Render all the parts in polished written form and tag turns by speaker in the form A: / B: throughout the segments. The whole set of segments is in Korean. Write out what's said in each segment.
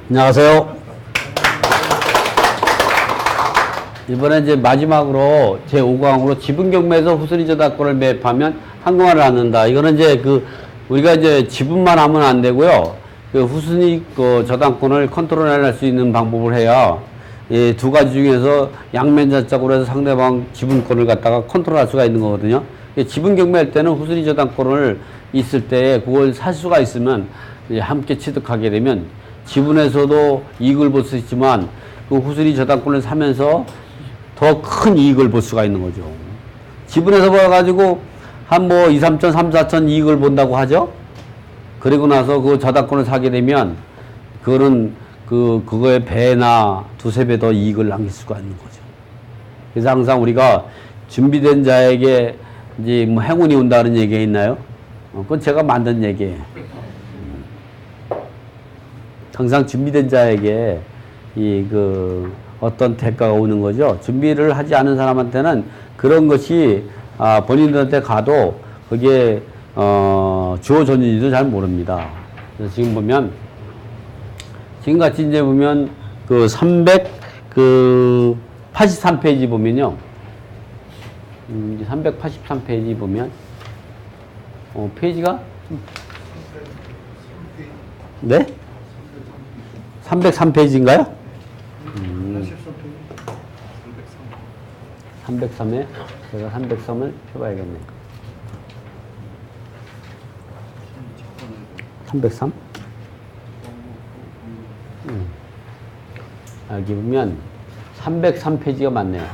A: 안녕하세요. 이번에 이제 마지막으로 제5강으로 지분경매에서 후순위 저당권을 매입하면 한금화를 갖는다. 이거는 이제 우리가 이제 지분만 하면 안 되고요. 후순위 저당권을 컨트롤할 수 있는 방법을 해야 두 가지 중에서 양면자적으로 해서 상대방 지분권을 갖다가 컨트롤할 수가 있는 거거든요. 지분경매할 때는 후순위 저당권을 있을 때 그걸 살 수가 있으면 함께 취득하게 되면 지분에서도 이익을 볼 수 있지만 그 후순위 저당권을 사면서 더 큰 이익을 볼 수가 있는 거죠. 지분에서 봐가지고 한 2, 3천, 3, 4천 이익을 본다고 하죠. 그리고 나서 그 저당권을 사게 되면 그거는 그거의 배나 두세 배 더 이익을 남길 수가 있는 거죠. 그래서 항상 우리가 준비된 자에게 이제 행운이 온다는 얘기가 있나요? 그건 제가 만든 얘기예요. 항상 준비된 자에게 어떤 대가가 오는 거죠. 준비를 하지 않은 사람한테는 그런 것이 본인들한테 가도 그게 주어졌는지도 잘 모릅니다. 그래서 지금 보면 지금같이 이제 보면 383페이지 보면요. 383페이지 보면 페이지가 네? 303페이지인가요? 303에 제가 303을 펴봐야겠네. 303? 여기 보면 303페이지가 맞네요.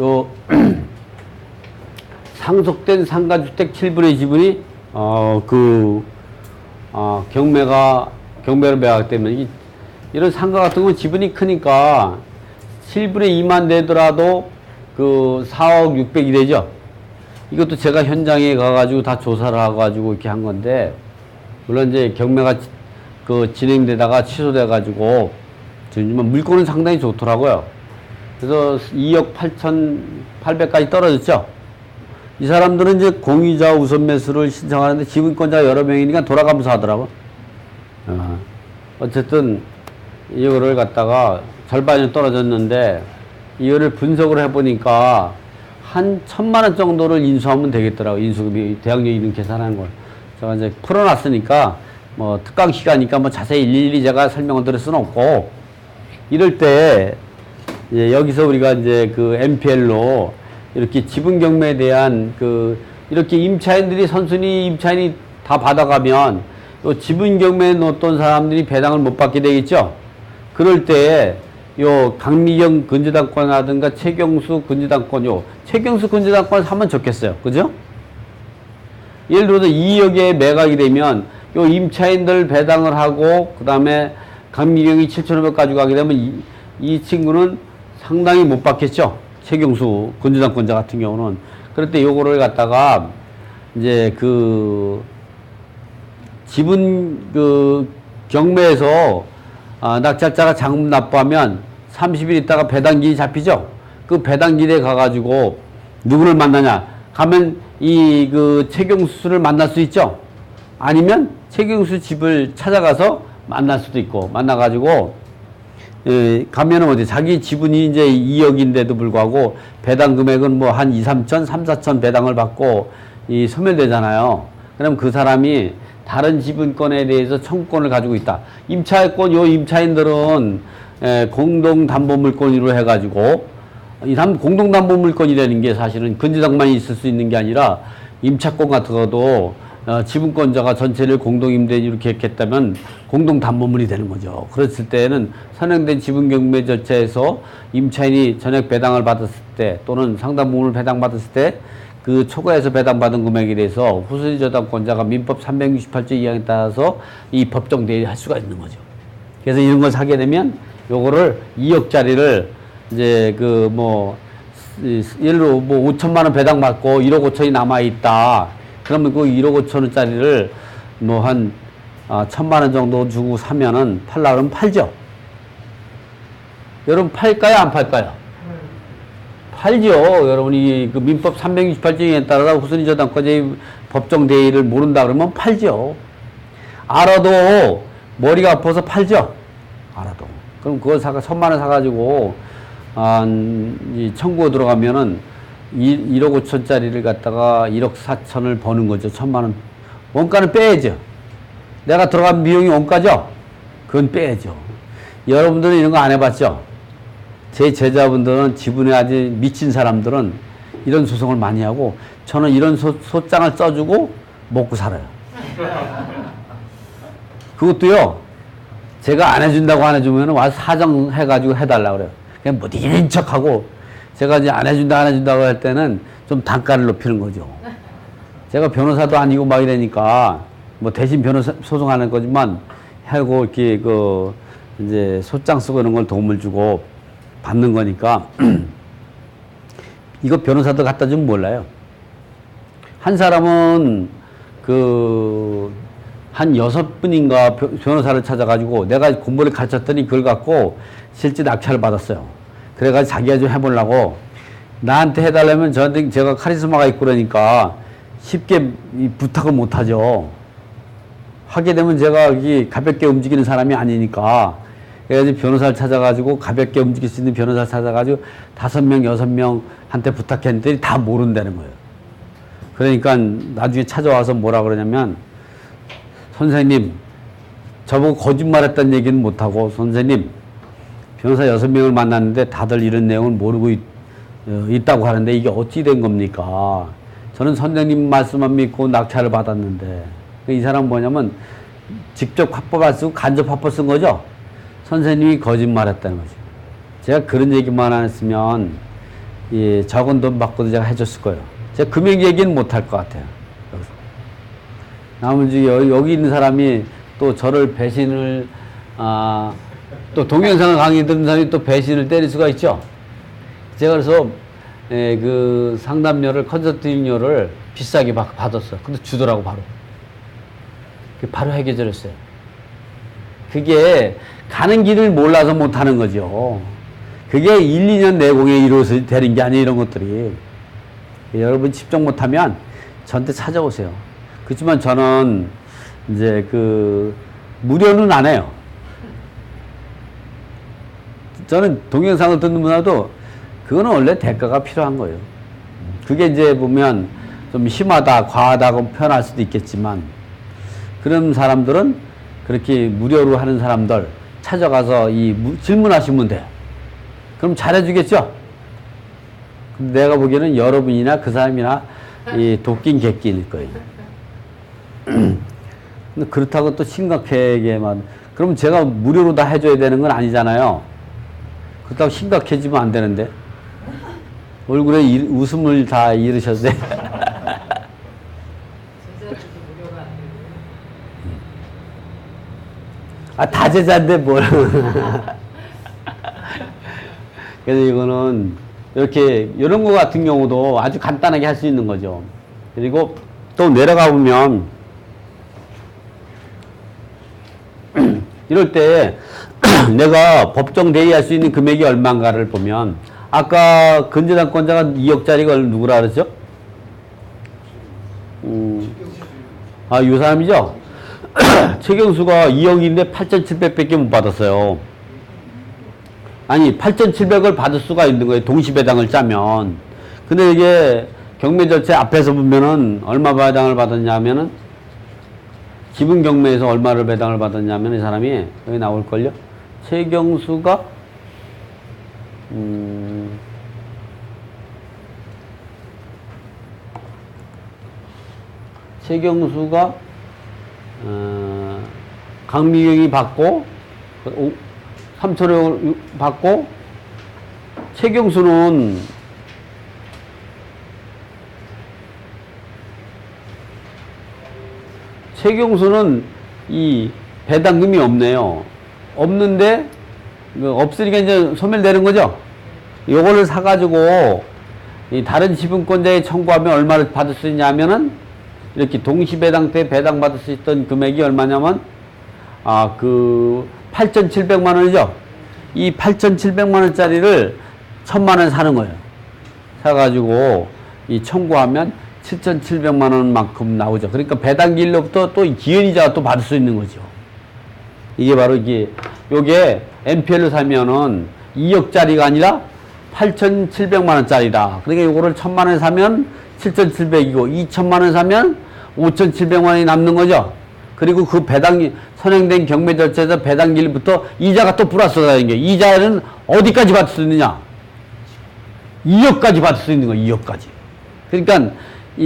A: 요 상속된 상가주택 7분의 지분이 경매로 매각되면 이런 상가 같은 건 지분이 크니까 7분의 2만 되더라도 4억 6백이 되죠. 이것도 제가 현장에 가가지고 다 조사를 하고 이렇게 한 건데, 물론 이제 경매가 진행되다가 취소돼가지고, 물건은 상당히 좋더라고요. 그래서 2억 8,800까지 떨어졌죠. 이 사람들은 이제 공유자 우선 매수를 신청하는데 지분권자가 여러 명이니까 돌아가면서 하더라고. 어쨌든 이거를 갖다가 절반이 떨어졌는데 이거를 분석을 해보니까 한 1,000만 원 정도를 인수하면 되겠더라고. 인수금이 대학력 이런 계산하는 걸 제가 이제 풀어놨으니까 특강 시간이니까 자세히 일일이 제가 설명을 드릴 수는 없고, 이럴 때 여기서 우리가 이제 MPL로 이렇게 지분 경매에 대한 이렇게 임차인들이 선순위 임차인이 다 받아가면 요 지분 경매에 놓았던 사람들이 배당을 못 받게 되겠죠. 그럴 때 요 강미경 근저당권이라든가 최경수 근저당권, 최경수 근저당권을 사면 좋겠어요. 그죠? 예를 들어서 2억에 매각이 되면 요 임차인들 배당을 하고 그 다음에 강미경이 7,500 가지고 가게 되면 이 친구는 상당히 못 받겠죠. 최경수 근저당권자 같은 경우는. 그럴 때 요거를 갖다가 이제 지분 경매에서 낙찰자가 장부 납부하면 30일 있다가 배당기일이 잡히죠. 그 배당기일에 가가지고 누구를 만나냐? 가면 최경수를 만날 수 있죠. 아니면 최경수 집을 찾아가서 만날 수도 있고, 만나가지고 가면은 자기 지분이 이제 2억인데도 불구하고 배당 금액은 한 2, 3천, 3, 4천 배당을 받고 소멸되잖아요. 그럼 그 사람이 다른 지분권에 대해서 청구권을 가지고 있다. 임차인들은 공동담보물권으로 해가지고, 공동담보물권이라는 게 사실은 근저당만 있을 수 있는 게 아니라 임차권 같은 것도 지분권자가 전체를 공동임대 이렇게 했다면 공동담보물이 되는 거죠. 그랬을 때는 선행된 지분경매 절차에서 임차인이 전액 배당을 받았을 때 또는 상당부분을 배당받았을 때 그 초과해서 배당받은 금액에 대해서 후순위 저당권자가 민법 368조 2항에 따라서 이 법정 대리를 할 수가 있는 거죠. 그래서 이런 걸 사게 되면 요거를 2억짜리를 이제 예를 들어 5천만 원 배당받고 1억 5천이 남아있다. 그러면 그 1억 5천 원짜리를 한 1,000만 원 정도 주고 사면은 팔라 그러면 팔죠. 여러분 팔까요? 안 팔까요? 팔죠. 여러분이 민법 368조에 따라서 후순위 저당권자의 법정 대의를 모른다 그러면 팔죠. 알아도 머리가 아파서 팔죠? 알아도. 그럼 그걸 1,000만 원 사가지고, 이 청구에 들어가면은 1억 5천짜리를 갖다가 1억 4천을 버는 거죠. 1,000만 원. 원가는 빼야죠. 내가 들어간 비용이 원가죠? 그건 빼야죠. 여러분들은 이런 거 안 해봤죠? 제 제자분들은 지분에 아주 미친 사람들은 이런 소송을 많이 하고 저는 이런 소장을 써주고 먹고 살아요. 그것도요, 제가 안 해준다고 안 해주면 와서 사정해가지고 해달라고 그래요. 그냥 무딘 척하고 제가 이제 안 해준다고 할 때는 좀 단가를 높이는 거죠. 제가 변호사도 아니고 막 이러니까 뭐 대신 변호사 소송하는 거지만 하고 이렇게 이제 소장 쓰고 이런 걸 도움을 주고 받는 거니까 이거 변호사도 갖다 주면 몰라요. 한 사람은 한 6분인가 변호사를 찾아가지고 내가 공부를 가르쳤더니 그걸 갖고 실제 낙찰을 받았어요. 그래가지고 자기가 좀 해보려고 나한테 해달라면 제가 카리스마가 있고 그러니까 쉽게 부탁을 못하죠. 하게 되면 제가 가볍게 움직이는 사람이 아니니까 그래가지고 변호사를 찾아가지고 가볍게 움직일 수 있는 변호사를 찾아가지고 5명, 6명한테 부탁했는데 다 모른다는 거예요. 그러니까 나중에 찾아와서 뭐라 그러냐면 선생님 저보고 거짓말했다는 얘기는 못하고 선생님 변호사 6명을 만났는데 다들 이런 내용을 모르고 있다고 하는데 이게 어찌 된 겁니까? 저는 선생님 말씀만 믿고 낙찰을 받았는데 이 사람은 뭐냐면 직접 화법 안 쓰고 간접 화법 쓴 거죠. 선생님이 거짓말했다는 거죠. 제가 그런 얘기만 안 했으면 적은 돈 받고도 제가 해줬을 거예요. 제가 금액 얘기는 못할 것 같아요. 나머지 여기 있는 사람이 또 저를 배신을 또 동영상 강의 듣는 사람이 또 배신을 때릴 수가 있죠. 제가 그래서 그 상담료를 컨설팅료를 비싸게 받았어요. 근데 주더라고 바로 해결했어요. 그게 가는 길을 몰라서 못하는 거죠. 그게 1, 2년 내공에 이루어서 되는 게 아니에요. 이런 것들이. 여러분 집중 못하면 저한테 찾아오세요. 그렇지만 저는 이제 무료는 안 해요. 저는 동영상을 듣는 분하도 그거는 원래 대가가 필요한 거예요. 그게 이제 보면 좀 심하다, 과하다고 표현할 수도 있겠지만 그런 사람들은 그렇게 무료로 하는 사람들 찾아가서 질문하시면 돼요. 그럼 잘해주겠죠? 근데 내가 보기에는 여러분이나 그 사람이나 도끼인 객기일 거예요. 근데 그렇다고 또 심각하게만 그럼 제가 무료로 다 해줘야 되는 건 아니잖아요. 그렇다고 심각해지면 안 되는데 얼굴에 웃음을 다 잃으셨네. 다 제자인데 뭘. 그래서 이거는 이렇게 이런 거 같은 경우도 아주 간단하게 할 수 있는 거죠. 그리고 또 내려가 보면 이럴 때 내가 법정 대리할 수 있는 금액이 얼마인가를 보면 아까 근저당권자가 2억짜리가 누구라 그랬죠? 이 사람이죠? 최경수가 2억인데 8,700밖에 못 받았어요. 아니 8,700을 받을 수가 있는 거예요. 동시배당을 짜면. 근데 이게 경매절차 앞에서 보면은 얼마 배당을 받았냐면은 지분 경매에서 얼마를 배당을 받았냐면 이 사람이 여기 나올걸요. 최경수가 강미경이 받고 3천억을 받고 최경수는 이 배당금이 없네요. 없는데 없으니까 이제 소멸되는 거죠. 요거를 사가지고 이 다른 지분권자에 청구하면 얼마를 받을 수 있냐면은 이렇게 동시배당 때 배당받을 수 있던 금액이 얼마냐면 8,700만 원이죠. 이 8,700만 원짜리를 1,000만 원 사는 거예요. 사가지고 이 청구하면 7,700만 원만큼 나오죠. 그러니까 배당기일로부터 또 기현이자가 또 받을 수 있는 거죠. 이게 바로 요게 NPL로 사면은 2억짜리가 아니라 8,700만 원짜리다. 그러니까 요거를 1,000만 원에 사면 7,700이고 2,000만 원 사면 5,700만 원이 남는 거죠. 그리고 그 선행된 경매 절차에서 배당기일부터 이자가 또 플러스가 되는 게, 이자는 어디까지 받을 수 있느냐? 2억까지 받을 수 있는 거예요. 2억까지. 그러니까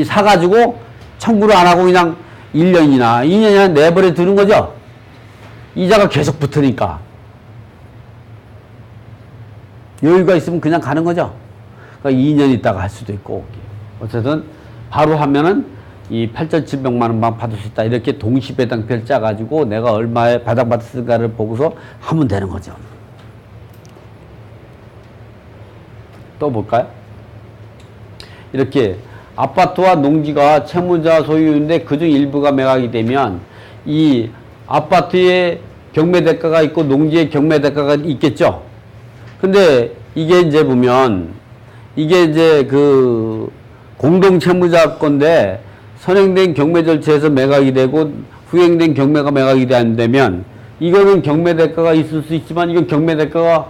A: 사가지고 청구를 안 하고 그냥 1년이나 2년이나 내버려 두는 거죠. 이자가 계속 붙으니까. 여유가 있으면 그냥 가는 거죠. 그러니까 2년 있다가 할 수도 있고. 어쨌든 바로 하면은 이 8,700만 원만 받을 수 있다. 이렇게 동시배당표를 짜가지고 내가 얼마에 배당받았을까를 보고서 하면 되는 거죠. 또 볼까요? 이렇게 아파트와 농지가 채무자 소유인데 그중 일부가 매각이 되면 이 아파트의 경매대가가 있고 농지의 경매대가가 있겠죠. 근데 이게 이제 보면 이게 이제 그 공동채무자 건데 선행된 경매 절차에서 매각이 되고 후행된 경매가 매각이 안 되면 이거는 경매 대가가 있을 수 있지만 이건 경매 대가가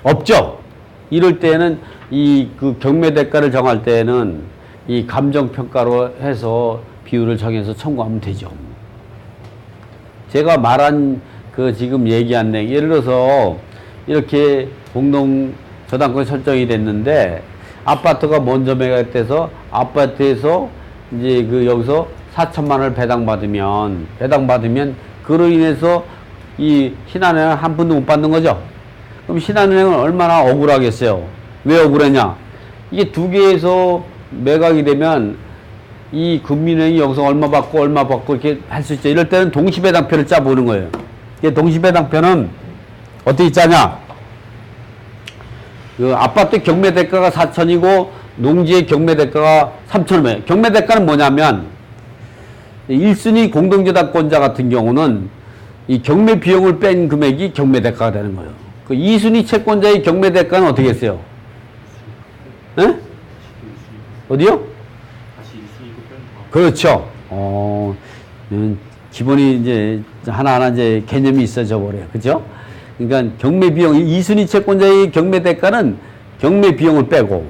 A: 없죠. 이럴 때는 이 그 경매 대가를 정할 때는 이 감정평가로 해서 비율을 정해서 청구하면 되죠. 제가 말한 그 지금 얘기한 내 예를 들어서 이렇게 공동 저당권 설정이 됐는데 아파트가 먼저 매각돼서 아파트에서 이제 그 여기서 4천만 원을 배당받으면 그로 인해서 이 신한은행은 한 푼도 못 받는 거죠. 그럼 신한은행은 얼마나 억울하겠어요. 왜 억울하냐? 이게 두 개에서 매각이 되면 이 금민은행이 여기서 얼마 받고 이렇게 할 수 있죠. 이럴 때는 동시배당표를 짜보는 거예요. 이게 동시배당표는 어떻게 짜냐? 그 아파트 경매대가가 4천이고 농지의 경매대가가 3,500. 경매대가는 뭐냐면 1순위 공동저당권자 같은 경우는 이 경매 비용을 뺀 금액이 경매대가가 되는 거예요. 그 2순위 채권자의 경매대가는 어떻게 했어요? 에? 어디요? 그렇죠. 기본이 이제 하나하나 이제 개념이 있어져 버려요. 그죠? 그러니까 경매 비용, 2순위 채권자의 경매 대가는 경매 비용을 빼고,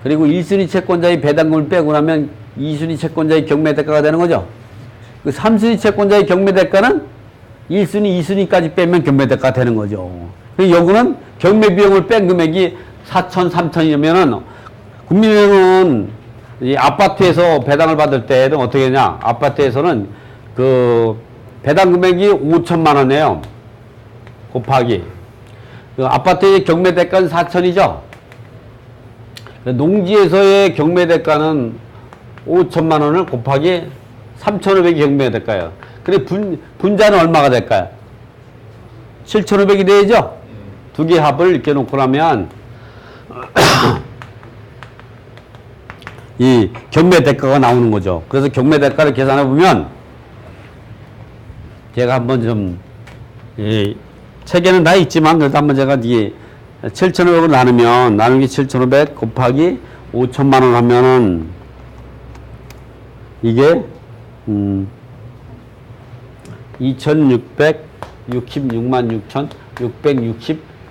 A: 그리고 1순위 채권자의 배당금을 빼고 나면 2순위 채권자의 경매 대가가 되는 거죠. 그 3순위 채권자의 경매 대가는 1순위, 2순위까지 빼면 경매 대가가 되는 거죠. 그리고 요거는 경매 비용을 뺀 금액이 4천, 3천이면은 국민은행은 이 아파트에서 배당을 받을 때는 어떻게 하냐? 아파트에서는 그 배당 금액이 5천만 원이에요. 곱하기 그 아파트의 경매 대가는 4천이죠. 농지에서의 경매 대가는 5천만 원을 곱하기 3,500이 경매 대가예요. 그래 분자는 얼마가 될까요? 7,500이 되죠. 두 개 합을 이렇게 놓고 나면 이 경매 대가가 나오는 거죠. 그래서 경매 대가를 계산해 보면 제가 한번 좀 책에는 다 있지만 그래도 한번 제가 이게 7,500을 나누기 7,500 곱하기 5천만 원 하면은 이게 2,666만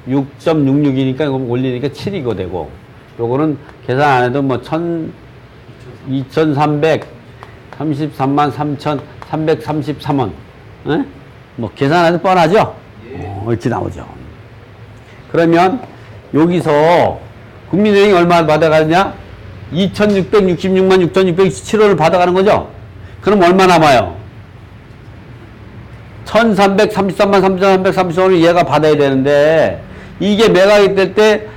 A: 6,666.66이니까 이거 올리니까 7이고 되고, 요거는 계산 안 해도 뭐 2,333만 3,333원. 에? 뭐 계산해도 뻔하죠? 이렇게 나오죠. 그러면 여기서 국민은행이 얼마 받아가느냐? 2,666만 6,627원을 받아가는 거죠? 그럼 얼마 남아요? 1,333만 3,333원을 얘가 받아야 되는데, 이게 매각이 될 때,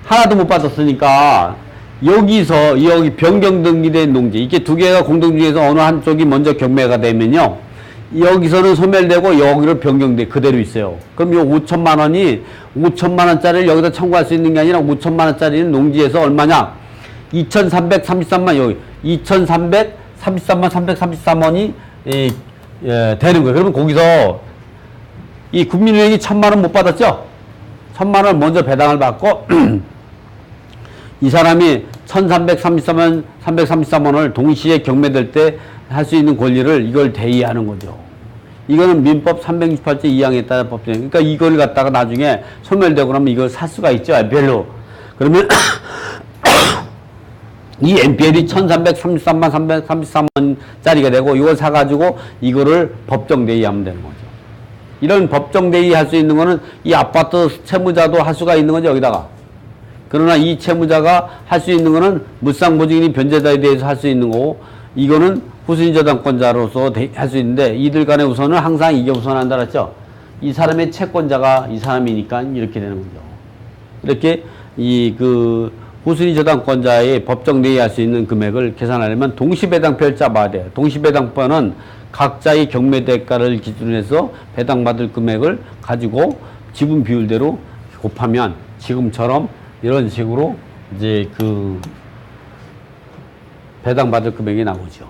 A: 하나도 못 받았으니까, 여기 변경 등기된 농지, 이게 두 개가 공동주에서 어느 한쪽이 먼저 경매가 되면요, 여기서는 소멸되고 여기로 변경돼 그대로 있어요. 그럼 요 5천만 원이 5천만 원짜리를 여기다 청구할 수 있는 게 아니라 5천만 원짜리는 농지에서 얼마냐? 2,333만 여기 2,333만 333원이 되는 거예요. 그러면 거기서 이 국민은행이 1,000만 원 못 받았죠? 1,000만 원 먼저 배당을 받고 이 사람이 1,333만 333원을 동시에 경매될 때 할 수 있는 권리를 이걸 대의하는 거죠. 이거는 민법 368조 2항에 따라 법정. 그러니까 이걸 갖다가 나중에 소멸되고 나면 이걸 살 수가 있죠. NPL로. 그러면 이 NPL이 1333만 333원짜리가 되고 이걸 사가지고 이거를 법정 대의하면 되는 거죠. 이런 법정 대의할 수 있는 거는 이 아파트 채무자도 할 수가 있는 거죠. 여기다가. 그러나 이 채무자가 할 수 있는 거는 무상보증인이 변제자에 대해서 할 수 있는 거고 이거는 후순위 저당권자로서 할 수 있는데 이들 간의 우선은 항상 이게 우선한다 그랬죠. 이 사람의 채권자가 이 사람이니까 이렇게 되는 거죠. 이렇게 후순위 저당권자의 법정 대의할 수 있는 금액을 계산하려면 동시배당표를 짜봐야 돼요. 동시배당표는 각자의 경매 대가를 기준으로 해서 배당받을 금액을 가지고 지분 비율대로 곱하면 지금처럼 이런 식으로 이제 배당받을 금액이 나오죠.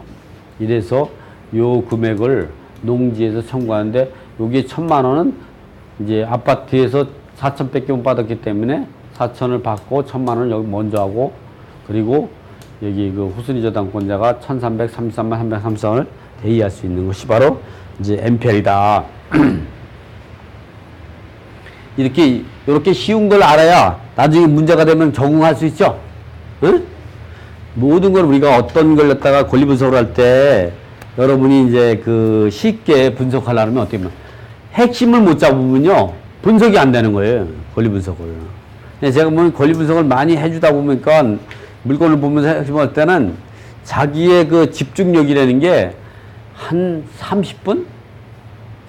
A: 이래서 요 금액을 농지에서 청구하는데 여기 1,000만 원은 이제 아파트에서 4,000밖에 못 받았기 때문에 4,000을 받고 1,000만 원을 여기 먼저 하고 그리고 여기 후순위 저당권자가 1,333만 334원을 대의할 수 있는 것이 바로 이제 NPL이다. 이렇게 쉬운 걸 알아야 나중에 문제가 되면 적응할 수 있죠. 응? 모든 걸 우리가 어떤 걸 갖다가 권리 분석을 할 때 여러분이 이제 쉽게 분석하려면 어떻게 보면 핵심을 못 잡으면요 분석이 안 되는 거예요. 권리 분석을. 제가 보면 권리 분석을 많이 해주다 보니까 물건을 보면서 핵심을 때는 자기의 집중력이라는 게 한 30분?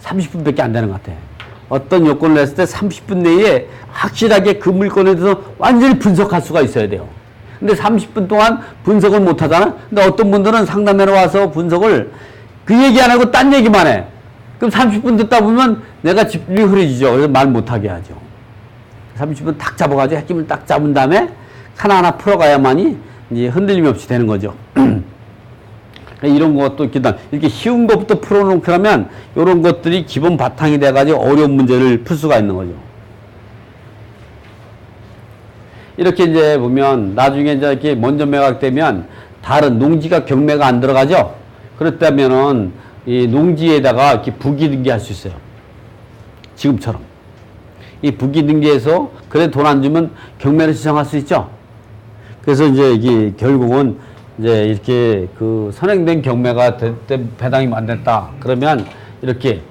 A: 30분밖에 안 되는 것 같아. 어떤 요건을 냈을 때 30분 내에 확실하게 그 물건에 대해서 완전히 분석할 수가 있어야 돼요. 근데 30분 동안 분석을 못 하잖아? 근데 어떤 분들은 상담회로 와서 분석을 그 얘기 안 하고 딴 얘기만 해. 그럼 30분 듣다 보면 내가 집중이 흐려지죠. 그래서 말 못하게 하죠. 30분 딱 잡아가지고 핵심을 딱 잡은 다음에 하나하나 풀어가야만이 이제 흔들림이 없이 되는 거죠. 이런 것도 이렇게 쉬운 것부터 풀어놓고 하면 이런 것들이 기본 바탕이 돼가지고 어려운 문제를 풀 수가 있는 거죠. 이렇게 이제 보면 나중에 이제 이렇게 먼저 매각되면 다른 농지가 경매가 안 들어가죠. 그렇다면은 이 농지에다가 이렇게 부기 등기할 수 있어요. 지금처럼 이 부기 등기해서 그래 돈 안 주면 경매를 신청할 수 있죠. 그래서 이제 이게 결국은 이제 이렇게 선행된 경매가 배당이 안 됐다. 그러면 이렇게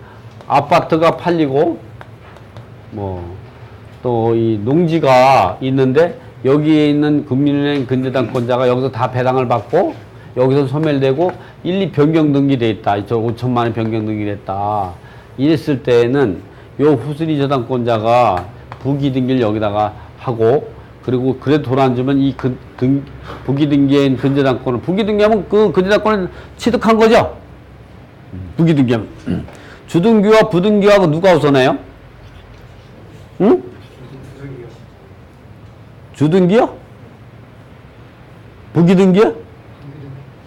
A: 아파트가 팔리고 또 이 농지가 있는데 여기에 있는 국민은행 근저당권자가 여기서 다 배당을 받고 여기서 소멸되고 1, 2 변경 등기돼 있다. 이쪽 5천만 원 변경 등기됐다. 이랬을 때에는 요 후순위 저당권자가 부기 등기를 여기다가 하고 그리고 그래 돈 안 주면 이 부기 등기인 근저당권을 부기 등기하면 그 근저당권을 취득한 거죠. 부기 등기하면 주등기와 부등기하고 누가 우선해요? 응? 주등기요? 부기 등기요?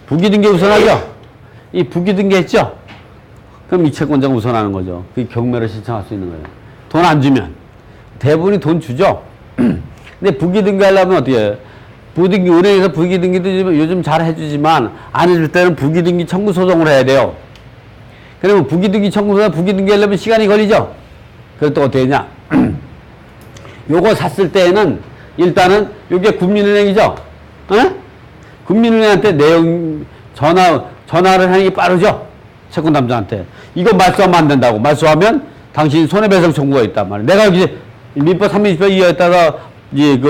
A: 부기 등기 우선하죠. 이 부기 등기 했죠. 그럼 이 채권자가 우선하는 거죠. 그 경매를 신청할 수 있는 거예요. 돈 안 주면 대부분이 돈 주죠. 근데 부기 등기 하려면 어떻게 해요? 부등기, 은행에서 부기 등기도 요즘 잘 해주지만 안 해줄 때는 부기 등기 청구 소송을 해야 돼요. 그러면 부기 등기 청구 소송, 부기 등기 하려면 시간이 걸리죠? 그래서 또 어떻게 했냐? 요거 샀을 때에는 일단은 요게 국민은행이죠? 어? 국민은행한테 전화를 하는 게 빠르죠? 채권담자한테. 이거 말소하면 안 된다고. 말소하면 당신이 손해배상 청구가 있단 말이에요. 내가 이제 민법 320조 2호에 따라 이제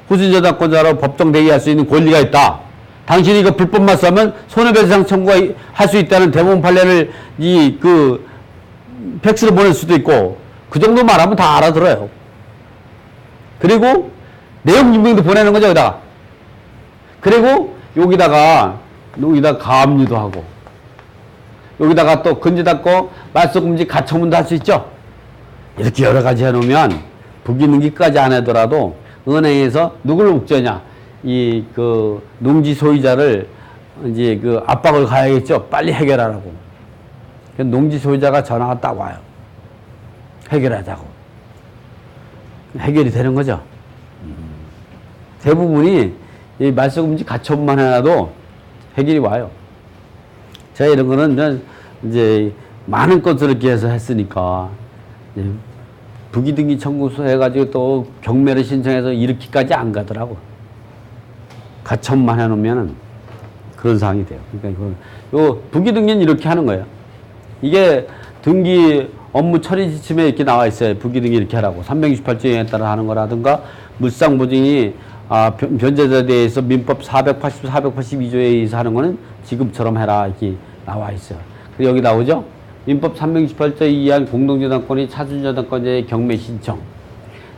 A: 후순위 저당권자로 법정 대의할 수 있는 권리가 있다. 당신이 이거 불법 말소하면 손해배상 청구가 할 수 있다는 대법원 판례를 팩스로 보낼 수도 있고 그 정도 말하면 다 알아들어요. 그리고 내용 증명도 보내는 거죠, 여기다가. 그리고 여기다가 가압류도 하고 여기다가 또 근저당권 말소금지 가처분도 할 수 있죠. 이렇게 여러 가지 해놓으면 부기능기까지 안 하더라도 은행에서 누구를 옥죄냐 농지 소유자를 이제 압박을 가야겠죠. 빨리 해결하라고. 농지 소유자가 전화가 딱 와요. 해결하자고. 해결이 되는 거죠. 대부분이 이 말소금지 가처분만 해놔도 해결이 와요. 제가 이런 거는 이제 많은 것을 이렇게 해서 했으니까 예, 부기등기 청구서 해가지고 또 경매를 신청해서 이렇게까지 안 가더라고. 가처분만 해놓으면은 그런 상황이 돼요. 그러니까 요 부기등기는 이렇게 하는 거예요. 이게 등기 업무 처리 지침에 이렇게 나와 있어요. 부기등기 이렇게 하라고. 368조에 따라 하는 거라든가 물상보증이 변제자에 대해서 민법 480, 482조에 의해서 하는 거는 지금처럼 해라 이렇게 나와 있어요. 그리고 여기 나오죠. 민법 368조 2한 공동저당권이 차순저당권자의 경매 신청.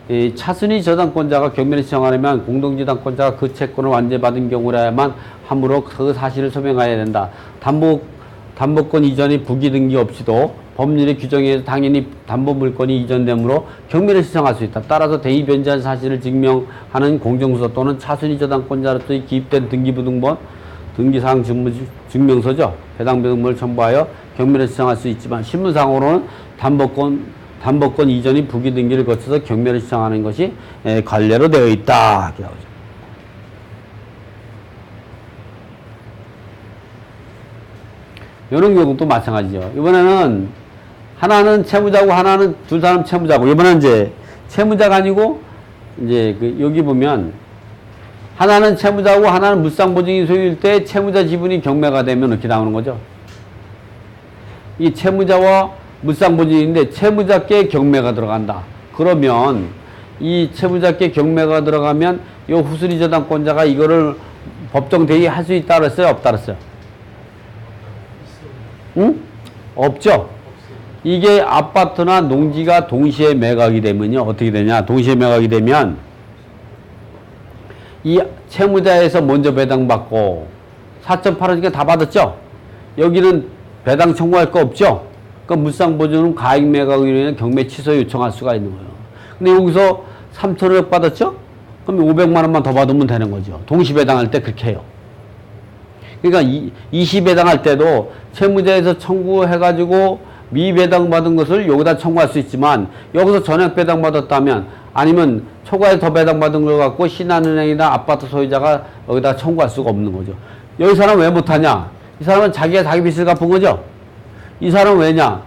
A: 이 차순위 저당권자가 경매를 신청하려면 공동저당권자가 그 채권을 완전받은 경우라야만 함으로 그 사실을 소명해야 된다. 담보권 이전이 부기등기 없이도 법률의 규정에 의해서 당연히 담보물권이 이전되므로 경매를 신청할 수 있다. 따라서 대의 변제한 사실을 증명하는 공정서 또는 차순위 저당권자로서의 기입된 등기부등본, 등기사항 증명서죠. 배당배당물을 첨부하여 경매를 신청할 수 있지만 실무상으로는 담보권 이전이 부기등기를 거쳐서 경매를 신청하는 것이 관례로 되어 있다. 이렇게 나오죠. 이런 경우도 마찬가지죠. 이번에는 하나는 채무자고 하나는 두 사람 채무자고, 이번에는 이제 채무자가 아니고 이제 여기 보면 하나는 채무자고 하나는 물상보증인 소유일 때 채무자 지분이 경매가 되면 이렇게 나오는 거죠. 이 채무자와 물상보증인인데 채무자께 경매가 들어간다. 그러면 이 채무자께 경매가 들어가면 이 후순위 저당권자가 이거를 법정 대의할 수 있다 그랬어요? 없다 그랬어요? 응? 없죠? 이게 아파트나 농지가 동시에 매각이 되면요. 어떻게 되냐? 동시에 매각이 되면 이 채무자에서 먼저 배당받고 4.8원이니까 다 받았죠? 여기는 배당 청구할 거 없죠? 그러니까 물상보증은 가액 매각으로 인해 경매 취소 요청할 수가 있는 거예요. 근데 여기서 3,500 받았죠? 그럼 500만 원만 더 받으면 되는 거죠. 동시 배당할 때 그렇게 해요. 그러니까 20배당할 때도 채무자에서 청구해가지고 미배당 받은 것을 여기다 청구할 수 있지만 여기서 전액 배당 받았다면 아니면 초과에 더 배당 받은 걸 갖고 신한은행이나 아파트 소유자가 여기다 청구할 수가 없는 거죠. 여기 사람은 왜 못하냐? 이 사람은 자기가 자기 빚을 갚은 거죠. 이 사람은 왜냐?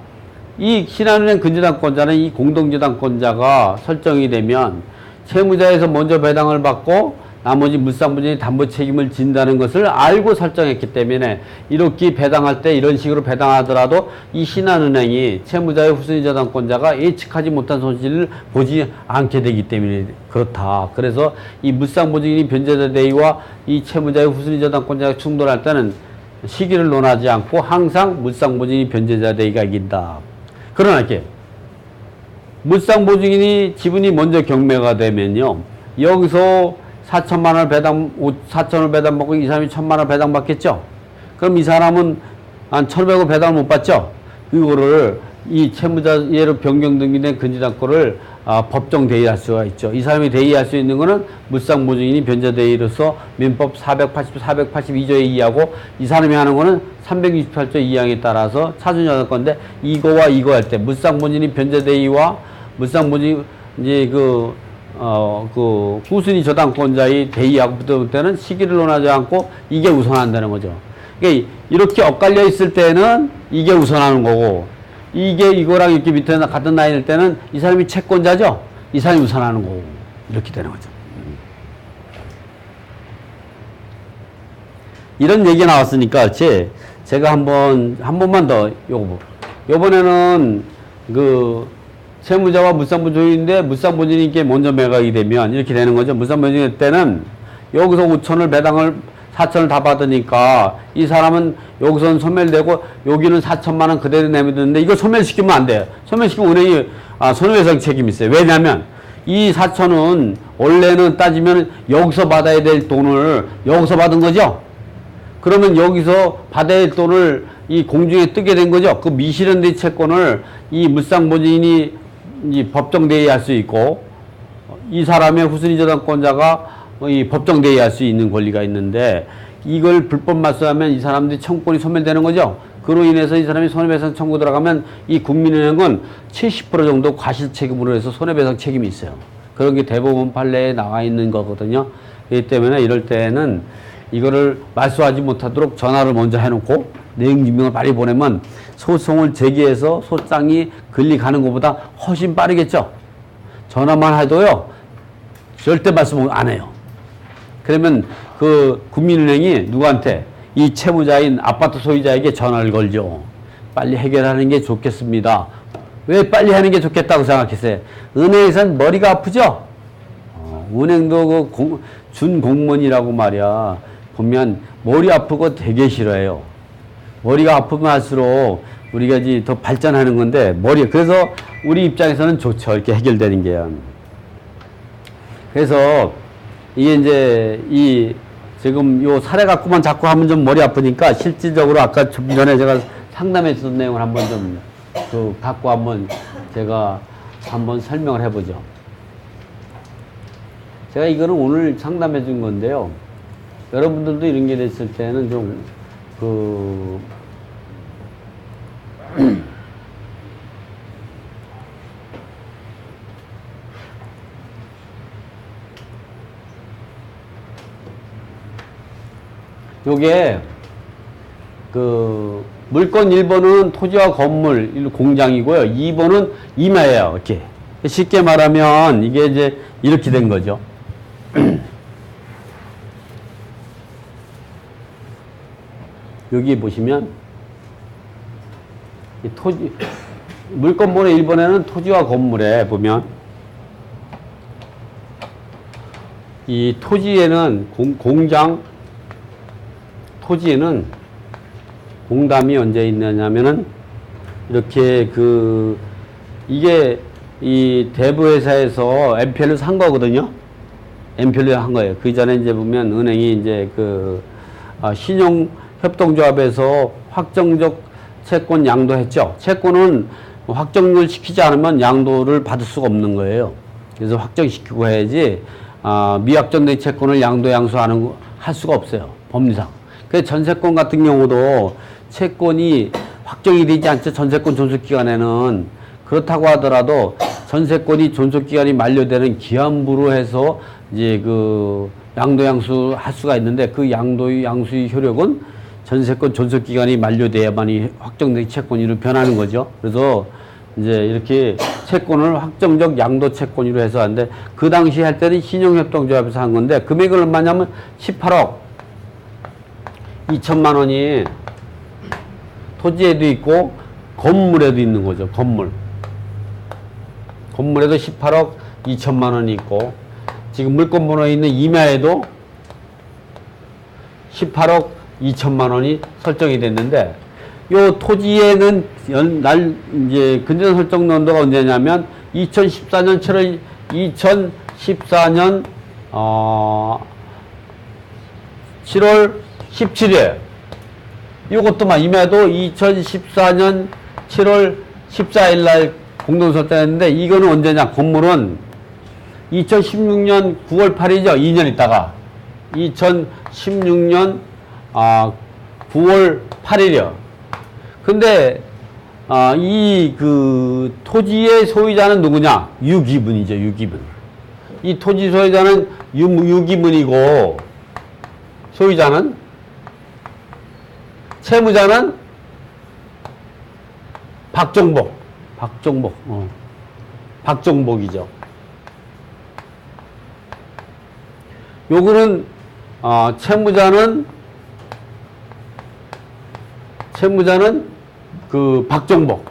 A: 이 신한은행 근저당권자는 이 공동저당권자가 설정이 되면 채무자에서 먼저 배당을 받고 나머지 물상보증이 담보 책임을 진다는 것을 알고 설정했기 때문에 이렇게 배당할 때 이런 식으로 배당하더라도 이 신한은행이 채무자의 후순위 저당권자가 예측하지 못한 손실을 보지 않게 되기 때문에 그렇다. 그래서 이 물상보증인이 변제자 대의와 이 채무자의 후순위 저당권자가 충돌할 때는 시기를 논하지 않고 항상 물상보증인이 변제자 대의가 이긴다. 그러나 이렇게 물상보증인이 지분이 먼저 경매가 되면요. 여기서 4천만 원 배당, 4천을 배당받고 이 사람이 1,000만 원 배당받겠죠? 그럼 이 사람은 한 1,500원 배당을 못 받죠? 이거를 이 채무자 예로 변경 등기된 근저당권을 법정 대의할 수가 있죠. 이 사람이 대의할 수 있는 거는 물상보증인이 변제 대의로서 민법 480, 482조에 의하고 이 사람이 하는 거는 368조 2항에 따라서 차순여당 건데 이거와 이거 할 때 물상보증인이 변제 대의와 물상보증 이제 후순위 저당권자의 대의하고 붙을 때는 시기를 논하지 않고 이게 우선한다는 거죠. 그러니까 이렇게 엇갈려 있을 때는 이게 우선하는 거고 이게 이거랑 이렇게 밑에 같은 라인일 때는 이 사람이 채권자죠. 이 사람이 우선하는 거고 이렇게 되는 거죠. 이런 얘기가 나왔으니까 제가 한 번만 더 요번에는 채무자와 물상보증인인데 물상보증인께 먼저 매각이 되면 이렇게 되는 거죠. 물상보증인 때는 여기서 5천을 배당을 4천을 다 받으니까 이 사람은 여기서는 소멸되고 여기는 4천만 원 그대로 내밀었는데 이거 소멸시키면 안 돼요. 소멸시키면 은행이 손해배상 책임이 있어요. 왜냐하면 이 4천은 원래는 따지면 여기서 받아야 될 돈을 여기서 받은 거죠. 그러면 여기서 받아야 할 돈을 이 공중에 뜨게 된 거죠. 그 미실현된 채권을 이 물상보증인이 이 법정 대의할 수 있고 이 사람의 후순위 저당권자가 이 법정 대의할 수 있는 권리가 있는데 이걸 불법 말소하면 이 사람들이 청구권이 소멸되는 거죠. 그로 인해서 이 사람이 손해배상 청구 들어가면 이 국민은행은 70% 정도 과실책임으로 해서 손해배상 책임이 있어요. 그런 게 대법원 판례에 나와 있는 거거든요. 그렇기 때문에 이럴 때는 이거를 말소하지 못하도록 전화를 먼저 해놓고 내용 증명을 빨리 보내면 소송을 제기해서 소장이 권리가는 것보다 훨씬 빠르겠죠. 전화만 해도요 절대 말씀 안 해요. 그러면 그 국민은행이 누구한테? 이 채무자인 아파트 소유자에게 전화를 걸죠. 빨리 해결하는 게 좋겠습니다. 왜 빨리 하는 게 좋겠다고 생각했어요? 은행에선 머리가 아프죠? 은행도 그 준공무원이라고 말이야. 보면 머리 아프고 되게 싫어해요. 머리가 아프면 할수록 우리가 이제 더 발전하는 건데, 그래서 우리 입장에서는 좋죠. 이렇게 해결되는 게. 그래서 이게 이제 지금 요 사례 갖고만 자꾸 하면 좀 머리 아프니까 실질적으로 아까 좀 전에 제가 상담했던 내용을 한번 좀 갖고 한번 제가 한번 설명을 해보죠. 제가 이거는 오늘 상담해 준 건데요. 여러분들도 이런 게 됐을 때는 좀 요게 물건 1번은 토지와 건물, 공장이고요. 2번은 임야예요. 이렇게. 쉽게 말하면 이게 이제 이렇게 된 거죠. 여기 보시면 이 물건번호 1번에는 토지와 건물에 보면 이 토지에는 토지에는 공담이 언제 있느냐면은 이렇게 이게 이 대부회사에서 MPL로 산 거거든요. MPL로 한 거예요. 그 전에 이제 보면 은행이 이제 신용협동조합에서 확정적 채권 양도했죠. 채권은 확정을 시키지 않으면 양도를 받을 수가 없는 거예요. 그래서 확정시키고 해야지 미확정된 채권을 할 수가 없어요. 법리상. 그 전세권 같은 경우도 채권이 확정이 되지 않죠. 전세권 존속기간에는. 그렇다고 하더라도 전세권이 존속기간이 만료되는 기한부로 해서 이제 양도 할 수가 있는데 그 양수의 효력은 전세권 존속기간이 만료돼야만이 확정된 채권으로 변하는 거죠. 그래서 이제 이렇게 채권을 확정적 양도 채권으로 해서 하는데 그 당시 할 때는 신용협동조합에서 한 건데 금액은 얼마냐면 18억 2천만 원이 토지에도 있고 건물에도 있는 거죠. 건물에도 18억 2천만 원이 있고 지금 물건번호에 있는 임야에도 18억 2천만 원이 설정이 됐는데 요 토지에는 이제 근전 설정 연도가 언제냐면 2014년 7월 17일. 이것도 임야도 2014년 7월 14일 날 공동설정했는데 이거는 언제냐? 건물은 2016년 9월 8일이죠. 2년 있다가. 2016년 9월 8일이요. 근데 토지의 소유자는 누구냐? 유기분이죠. 유기분. 이 토지 소유자는 유기분이고 소유자는 채무자는 박종복이죠. 요거는 채무자는 박종복.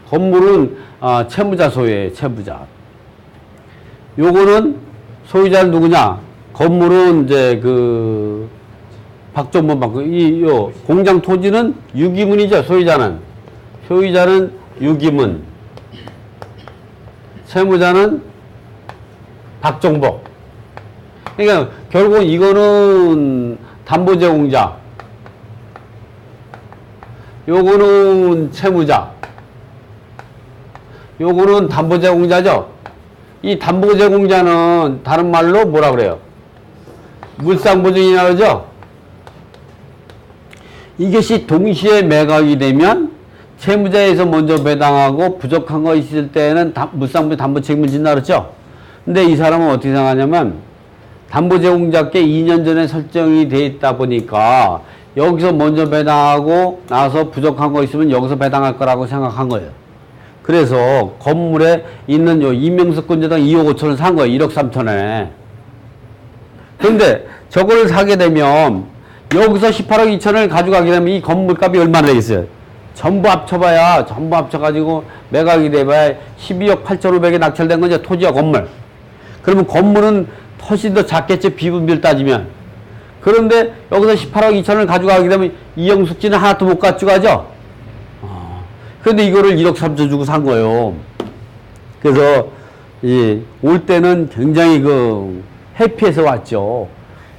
A: 건물은 채무자 소유예요. 채무자. 요거는 소유자는 누구냐? 건물은 이제 박종복 받고 요 공장 토지는 유기문이죠. 소유자는 유기문. 채무자는 박종복. 그러니까 결국 이거는 담보제공자. 요거는 채무자. 요거는 담보제공자죠. 이 담보제공자는 다른 말로 뭐라 그래요? 물상보증이라 그러죠. 이것이 동시에 매각이 되면 채무자에서 먼저 배당하고 부족한 거 있을 때는 물상보증 담보 책임을 진다 그랬죠. 근데 이 사람은 어떻게 생각하냐면 담보 제공자께 2년 전에 설정이 돼 있다 보니까 여기서 먼저 배당하고 나서 부족한 거 있으면 여기서 배당할 거라고 생각한 거예요. 그래서 건물에 있는 요 이명석 건재당 2억 5천을 산 거예요. 1억 3천에. 그런데 저거를 사게 되면 여기서 18억 2천을 가져가게 되면 이 건물값이 얼마나 되겠어요? 전부 합쳐봐야, 전부 합쳐가지고 매각이 돼봐야 12억 8,500에 낙찰된 거죠. 토지와 건물. 그러면 건물은 훨씬 더 작겠죠. 비분비를 따지면. 그런데 여기서 18억 2천을 가져가게 되면 이영숙지는 하나도 못 가져가죠. 그런데 이거를 1억 3천 주고 산 거예요. 그래서 올 때는 굉장히 해피해서 왔죠.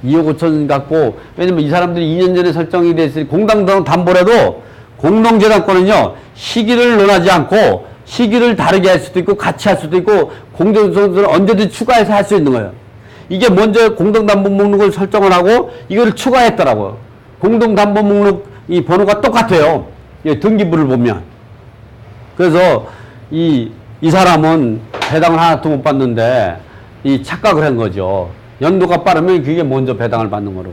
A: 2억 5천 갖고, 왜냐면 이 사람들이 2년 전에 설정이 됐으니 공당당 담보라도 공동재단권은요, 시기를 논하지 않고 시기를 다르게 할 수도 있고 같이 할 수도 있고 공동선수를 언제든지 추가해서 할 수 있는 거예요. 이게 먼저 공동담보 목록을 설정을 하고 이거를 추가했더라고요. 공동담보 목록 이 번호가 똑같아요. 등기부를 보면. 그래서 이 사람은 배당을 하나도 못 받는데 이 착각을 한 거죠. 연도가 빠르면 그게 먼저 배당을 받는 거로.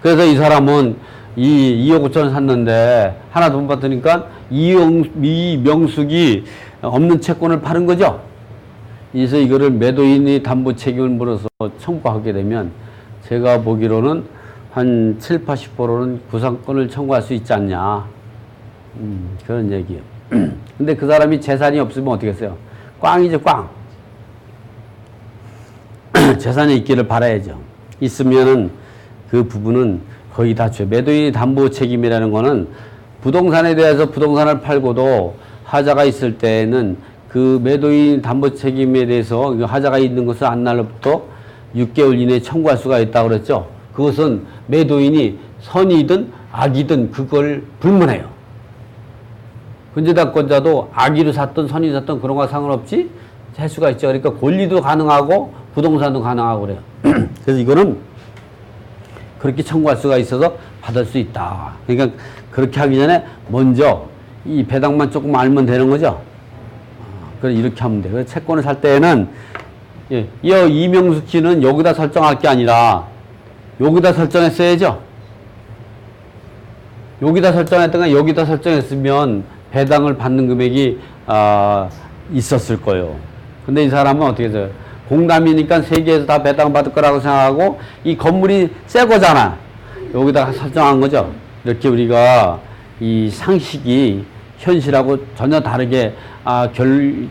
A: 그래서 이 사람은 2억 5천을 샀는데 하나도 못 받으니까 이명숙이 없는 채권을 파는 거죠. 그래서 이거를 매도인이 담보 책임을 물어서 청구하게 되면 제가 보기로는 한 7, 80%는 구상권을 청구할 수 있지 않냐. 그런 얘기예요. 근데 그 사람이 재산이 없으면 어떻게 했어요? 꽝이죠, 꽝. 재산이 있기를 바라야죠. 있으면은 그 부분은 거의 다 줘요. 매도인이 담보 책임이라는 거는 부동산에 대해서 부동산을 팔고도 하자가 있을 때는 그 매도인 담보 책임에 대해서 하자가 있는 것을 안 날로부터 6개월 이내에 청구할 수가 있다고 그랬죠. 그것은 매도인이 선이든 악이든 그걸 불문해요. 근저당권자도 악의로 샀든 선의로 샀든 그런 거 상관없이 할 수가 있죠. 그러니까 권리도 가능하고 부동산도 가능하고 그래요. 그래서 이거는 그렇게 청구할 수가 있어서 받을 수 있다. 그러니까 그렇게 하기 전에 먼저 이 배당만 조금 알면 되는 거죠. 그래 이렇게 하면 돼. 그래서 채권을 살 때에는 이 이명숙 씨는 여기다 설정할 게 아니라 여기다 설정했어야죠. 여기다 설정했다가 여기다 설정했으면 배당을 받는 금액이 있었을 거예요. 근데 이 사람은 어떻게 해서 공담이니까 세계에서 다 배당받을 거라고 생각하고 이 건물이 새 거잖아. 여기다가 설정한 거죠. 이렇게 우리가 이 상식이 현실하고 전혀 다르게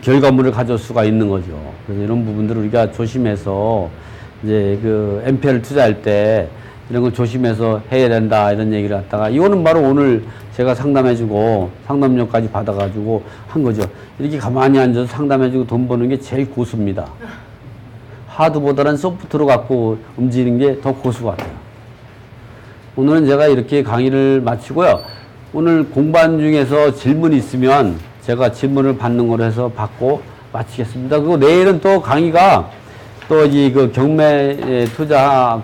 A: 결과물을 가져올 수가 있는 거죠. 그래서 이런 부분들을 우리가 조심해서 이제 그 MP를 투자할 때 이런 걸 조심해서 해야 된다 이런 얘기를 갖다가 이거는 바로 오늘 제가 상담해주고 상담료까지 받아가지고 한 거죠. 이렇게 가만히 앉아서 상담해주고 돈 버는 게 제일 고수입니다. 하드보다는 소프트로 갖고 움직이는 게 더 고수 같아요. 오늘은 제가 이렇게 강의를 마치고요. 오늘 공부한 중에서 질문이 있으면 제가 질문을 받는 걸로 해서 받고 마치겠습니다. 그리고 내일은 또 강의가 또 그 경매 투자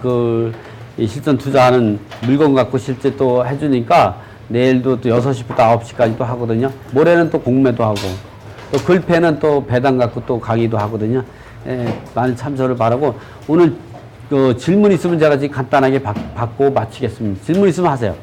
A: 이 실전 투자하는 물건 갖고 실제 또 해주니까 내일도 또 6시부터 9시까지 또 하거든요. 모레는 또 공매도 하고 또 글패는 또 배당 갖고 또 강의도 하거든요. 많은 참석을 바라고 오늘 질문 있으면 제가 지금 간단하게 받고 마치겠습니다. 질문 있으면 하세요.